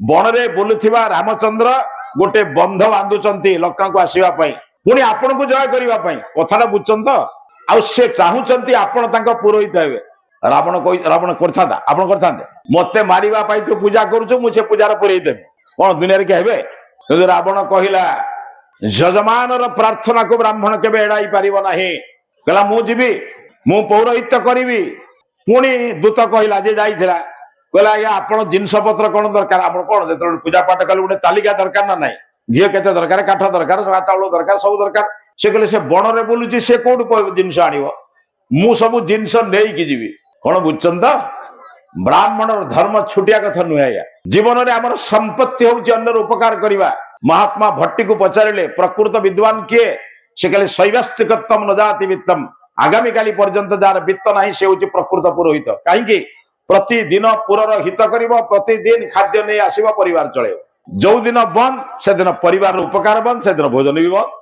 ବଣରେ ବୁଲୁଥିବା ରାମଚନ୍ଦ୍ର ଗୋଟେ ବନ୍ଧ ବାନ୍ଧୁଛନ୍ତି ଲଙ୍କାକୁ ଆସିବା ପାଇଁ, ପୁଣି ଆପଣଙ୍କୁ ଜୟ କରିବା ପାଇଁ। କଥାଟା ବୁଝୁଛନ୍ତି ତ? ଆଉ ସେ ଚାହୁଁଛନ୍ତି ଆପଣ ତାଙ୍କ ପୁରୋହିତ ହେବେ। ରାବଣ କରିଥାନ୍ତା, ଆପଣ କରିଥାନ୍ତେ? ମତେ ମାରିବା ପାଇଁ ତୁ ପୂଜା କରୁଛୁ, ମୁଁ ସେ ପୂଜାର ପୁରୋହିତ ହେବି, କଣ ଦୁନିଆରେ କିଏ ହେବେ? କିନ୍ତୁ ରାବଣ କହିଲା, ଯଜମାନର ପ୍ରାର୍ଥନାକୁ ବ୍ରାହ୍ମଣ କେବେ ଏଡାଇ ପାରିବ ନାହିଁ। କହିଲା ମୁଁ ଯିବି, ମୁଁ ପୌରୋହିତ୍ୟ କରିବି। ପୁଣି ଦୂତ କହିଲା, ଯେ ଯାଇଥିଲା, କହିଲା ଆଜ୍ଞା ଆପଣ ଜିନିଷ ପତ୍ର କଣ ଦରକାର? ଆପଣ କଣ ଯେତେବେଳେ ପୂଜା ପାଠ କଲେ ଗୋଟେ ତାଲିକା ଦରକାର ନା ନାହିଁ? ଘିଅ କେତେ ଦରକାର, କାଠ ଦରକାର, ଚାଉଳ ଦରକାର, ସବୁ ଦରକାର। ସେ କହିଲେ ସେ ବଣରେ ବୁଲୁଛି, ସେ କୋଉଠୁ ଜିନିଷ ଆଣିବ? ମୁଁ ସବୁ ଜିନିଷ ନେଇକି ଯିବି। କଣ ବୁଝୁଛନ୍ତି ତ? ବ୍ରାହ୍ମଣର ଧର୍ମ ଛୁଟିଆ କଥା ନୁହେଁ ଆଜ୍ଞା। ଜୀବନରେ ଆମର ସମ୍ପତ୍ତି ହଉଛି ଅନ୍ୟର ଉପକାର କରିବା। ମହାତ୍ମା ଭଟ୍ଟିକୁ ପଚାରିଲେ ପ୍ରକୃତ ବିଦ୍ୱାନ କିଏ? ସେ କହିଲେ ଶୈବାସ୍ତିକତ୍ୱମ୍ ନଜାତି ବିତ୍ତମ୍। ଆଗାମୀକାଲି ପର୍ଯ୍ୟନ୍ତ ଯାହାର ବିତ୍ତ ନାହିଁ ସେ ହଉଛି ପ୍ରକୃତ ପୁରୋହିତ। କାହିଁକି? ପ୍ରତିଦିନ ପୁରର ହିତ କରିବ, ପ୍ରତିଦିନ ଖାଦ୍ୟ ନେଇ ଆସିବ, ପରିବାର ଚଳେଇବ। ଯୋଉ ଦିନ ବନ୍ଦ ସେଦିନ ପରିବାରର ଉପକାର ବନ୍ଦ, ସେଦିନ ଭୋଜନ ବି ବନ୍ଦ।